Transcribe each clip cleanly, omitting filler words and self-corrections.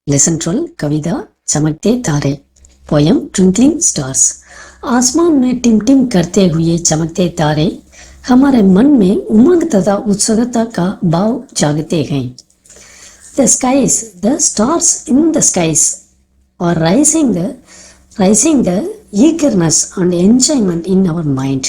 Lesson 12 कविता चमकते तारे poem twinkling stars. आसमान में टिम-टिम करते हुए चमकते तारे हमारे मन में उमंग तथा उत्सुकता का भाव जागते हैं। The skies, the stars in the skies are rising the eagerness and enjoyment in our mind.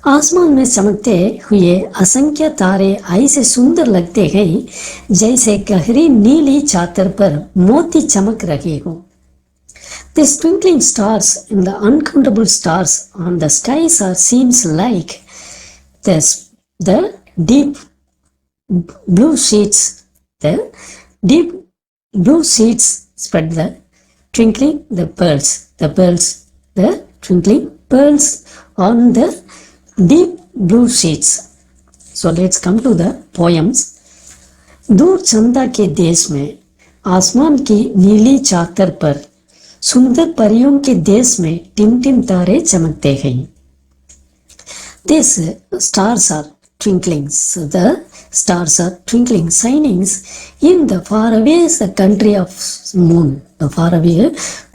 आसमान में चमकते हुए असंख्य तारे ऐसे सुंदर लगते हैं जैसे गहरी नीली चादर पर मोती चमक रहे हो। The twinkling stars and the uncountable stars on the skies are seems like the deep blue sheets. The deep blue sheets spread the twinkling pearls on the deep blue sheets. So let's come to the poems. दूर चंदा के देश में आसमान की नीली चादर पर सुंदर परियों के देश में टिम-टिम तारे चमकते हैं। These stars are twinkling. So the stars are twinkling, shining in the faraway the country of moon. The faraway,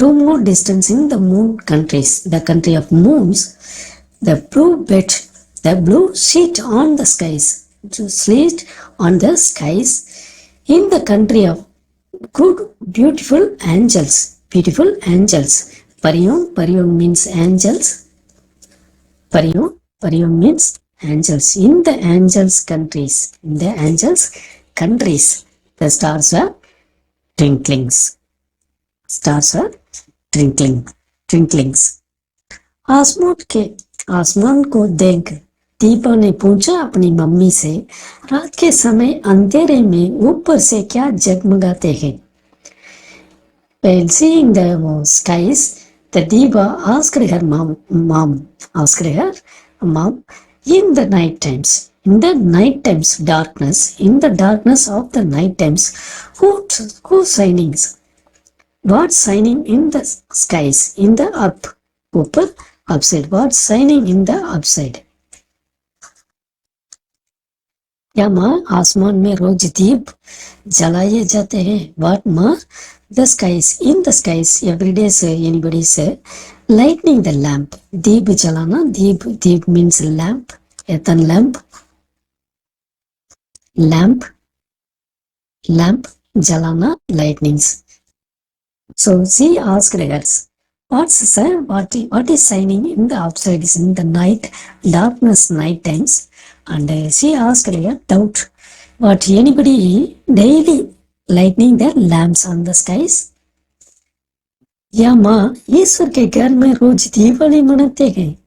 two more distance in the moon countries, the country of moons. The blue sheet on the skies, in the country of good, beautiful angels. Pariyon means angels. Pariyon means angels. In the angels' countries, the stars are twinklings. Twinklings. आसमान को देख दीपा ने पूछा अपनी mummy से, रात के समय अंधेरे में ऊपर से क्या जगमगाते हैं। While seeing the skies, the Diva asked her mom, in the night times, darkness of the night times, who's shining? What's shining in the skies? In the upside. What's shining in the upside? क्या माँ आसमान में रोज दीप जलाए जाते हैं? What माँ? The skies, in the skies, every day say, anybody say, lighting the lamp. दीप जलाना, दीप means lamp, earthen lamp, jalana, lightnings. So she asked her, what is shining in the outside is in the night, darkness, night times. And she asked her doubt, what anybody daily lighting their lamps on the skies? या माँ ईश्वर के घर में रोज दीपावली मनाते हैं।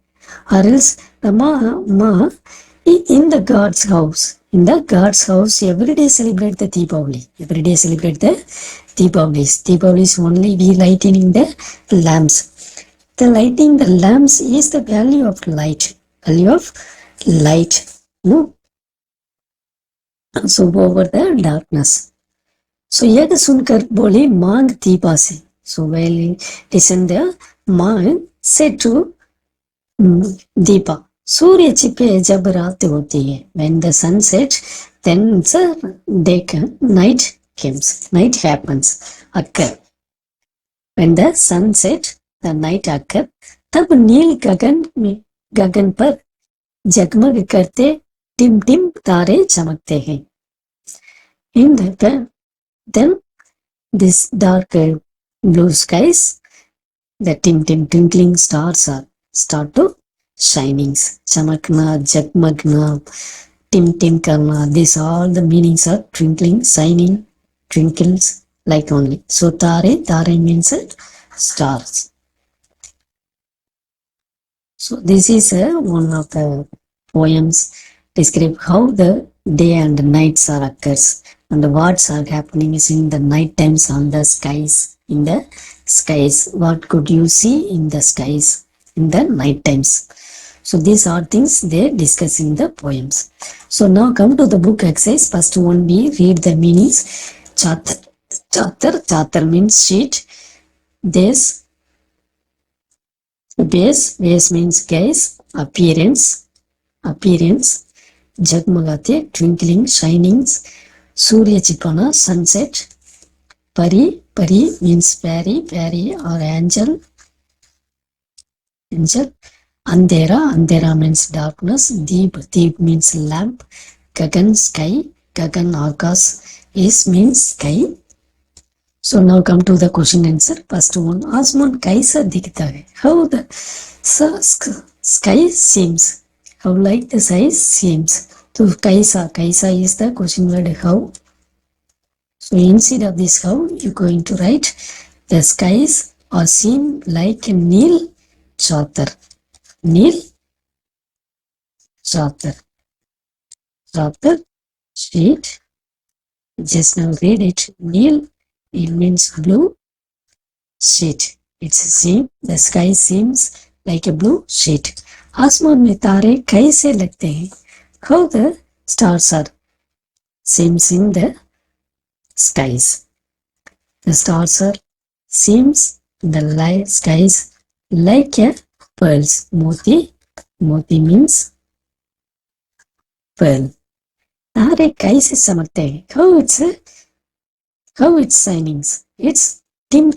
Or else the माँ in the God's house every day celebrate the Deepavali. Deepavali is only we lighting the lamps. The lighting the lamps is the value of light. No? So over the darkness. So यह सुनकर बोली मांग दीपा से. So while listen the मांग said to Deepa, सूर्य छिपे जब रात होती है, when the sun sets, then night happens, occur. When the sun sets, the night occur. तब नील गगन पर जगमग करते टिम-टिम तारे चमकते हैं. In then this dark blue skies, the twinkling stars start to shinings, chamakna, jagmagna, tim karna. These all the meanings are twinkling, shining, twinkles like only. So tare means stars. So this is one of the poems describe how the day and nights are occurs and what are happening is in the night times on the skies. In the skies, what could you see in the skies in the night times? So these are things they discuss in the poems. So now come to the book exercise. First one we read the meanings. Chatar means sheet. Base means gaze. Appearance. Jagmagate, twinkling, shinings. Surya Chipana, sunset. Pari means fairy or angel. Andhera means darkness. Deep means lamp. Gagan, sky. Gagan, Akash is means sky. So now come to the question answer. First one, आसमान कैसा दिखता है? How the sky seems? How like the sky seems? So कैसा is the question word how. So instead of this how, you're going to write the skies are seen like a Nil Chatar. Nil Chatar. Chatar sheet. Just now read it. Nil means blue sheet. It's seen. The sky seems like a blue sheet. आसमान में तारे कैसे लगते हैं? How the stars are seems in the skies. The stars are seems in the light skies like a pearls. Moti means pearl. तारे कैसे चमकते हैं? How it's shining? It's dim.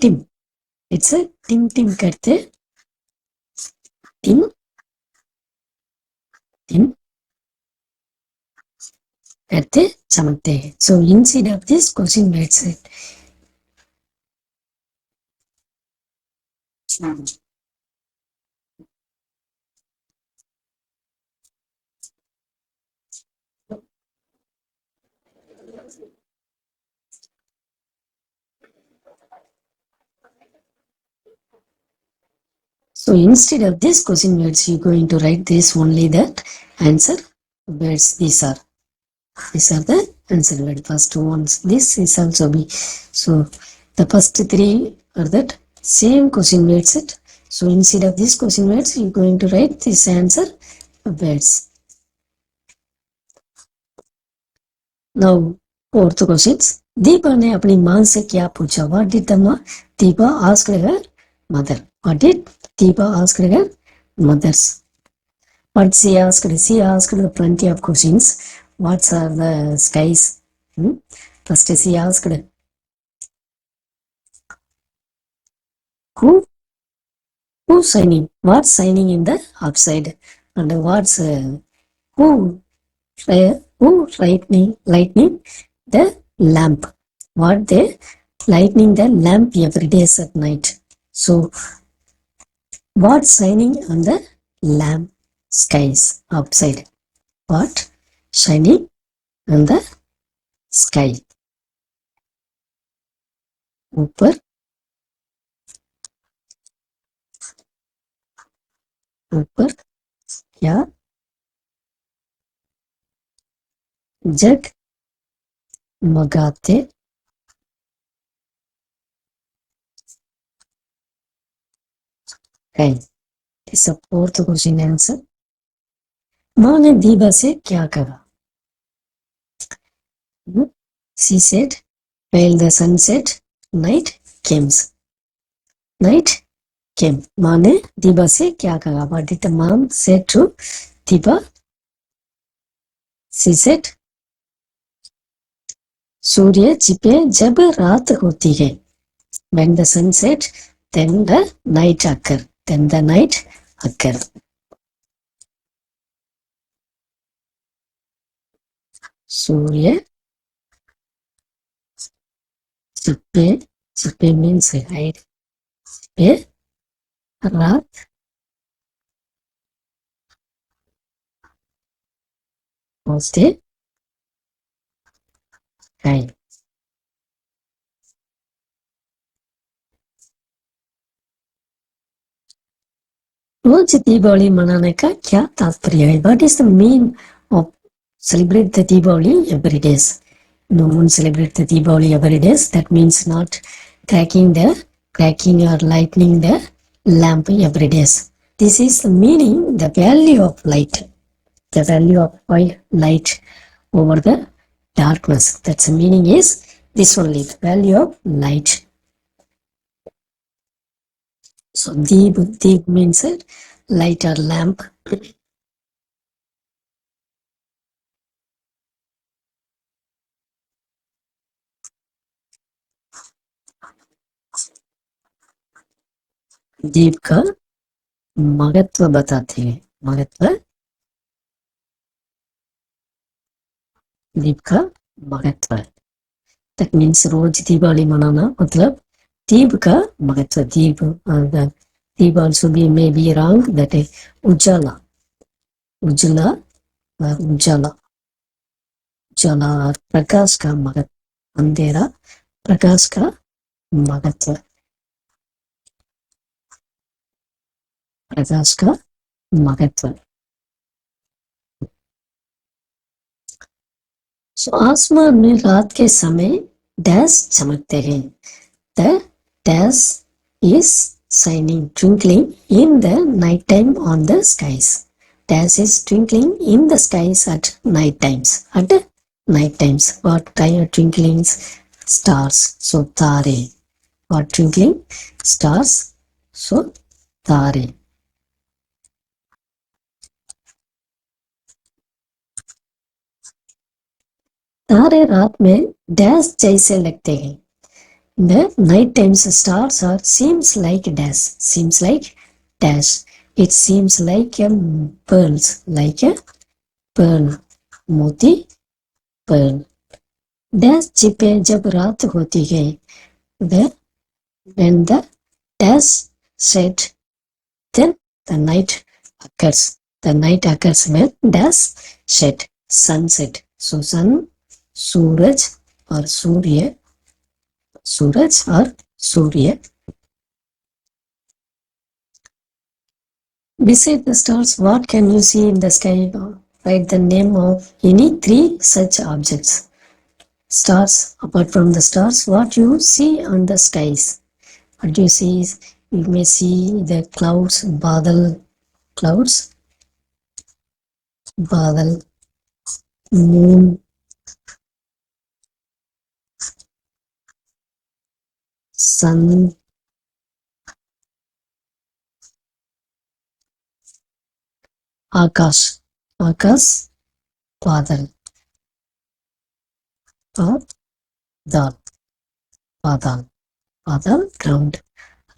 It's a dim करते dim करते चमकते हैं. So instead of this question let's say so instead of this question words you're going to write this only that answer words. These are the answer word. First ones this is also be. So the first three are that same question words it. So instead of this question words you're going to write this answer words. Now fourth questions. Deepa ने अपनी माँ से क्या पूछा? What did the Deepa ask her mother? What did Deepa ask her mothers? What she asked? She asked plenty of questions. What are the skies? First she asked who's shining? What's shining in the upside? And what's who lightning the lamp? What they lightning the lamp every day at night? So what's shining on the lamp skies upside? What shining on the sky? ऊपर क्या जगमगाते हैं? इस fourth question answer. माँ ने दीपा से क्या कहा? She said, while the sun set, night came. Night came. माँ ने दीपा से क्या कहा? What did the mom say to Deepa? She said, सूर्य छिपे जब रात होती है. When the sun set, then the night occur. सूर्य छिपे means hide. छिपे रात होते हैं. रोज दीपावली मनाने का क्या तात्पर्य है? What is the meaning of celebrate the Deepavali every days? No one celebrate the Deepavali every days. That means not cracking or lightning the lamp every days. This is the meaning, the value of light. The value of light over the darkness. That's the meaning is this only, the value of light. So deep means light or lamp. दीप का महत्व बताते हैं। महत्व, दीप का महत्व, that means रोज दीपावली मनाना मतलब दीप का महत्व। दीप, दीप also be may be wrong, that is उजाला, उजला, उजाला, उजाला और प्रकाश का महत्व, अंधेरा प्रकाश का महत्व, प्रकाश का महत्व। सो आसमान में रात के समय डैश चमकते हैं। The dash is shining, twinkling in the night time on the skies. Dash is twinkling in the skies at night times. At night times, what kind of twinklings? Stars. So tare. What twinkling? Stars. So tare. तारे रात में dash जैसे लगते हैं। The night times stars are seems like dash, seems like dash. It seems like a pearls, like a pearl, मोती, pearl. Dash छिपे जब रात होती है, when the dash set, then the night occurs. The night occurs when dash set, sunset. So sun, सूरज और सूर्य, सूरज और सूर्य। Beside the stars, what can you see in the sky? Write the name of any 3 such objects. Stars. Apart from the stars, what you see on the skies? What you see is, you may see the clouds, badal, clouds, badal, moon, sun, आकाश, आकाश, बादल और दाल, बादल, बादल, ground,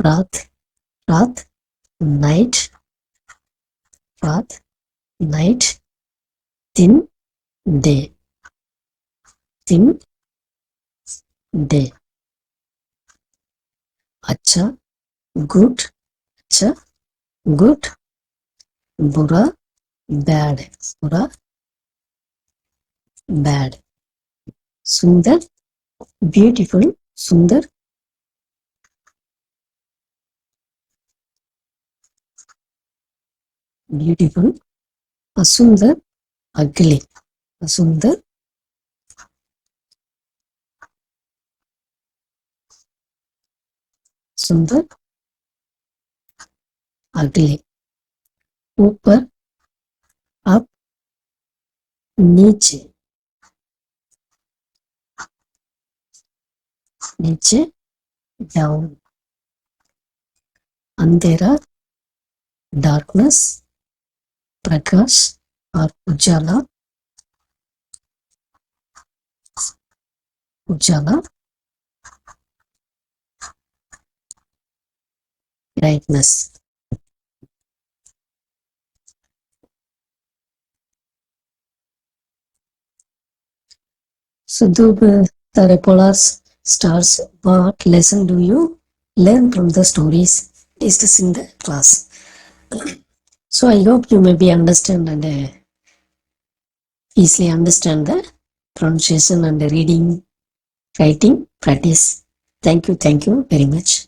रात, रात, night, रात, night, दिन, day, दिन, day. अच्छा, गुड, अच्छा, गुड, बुरा, बैड, बुरा, बैड। सुंदर, ब्यूटीफुल, सुंदर, ब्यूटीफुल। असुंदर, अगली, असुंदर, सुंदर, अगली। ऊपर, अप, नीचे, नीचे, डाउन। अंधेरा, डार्कनेस, प्रकाश और उजाला, उजाला, brightness. So, the polar stars, what lesson do you learn from the stories discussed in the class? So, I hope you maybe understand and easily understand the pronunciation and the reading, writing practice. Thank you very much.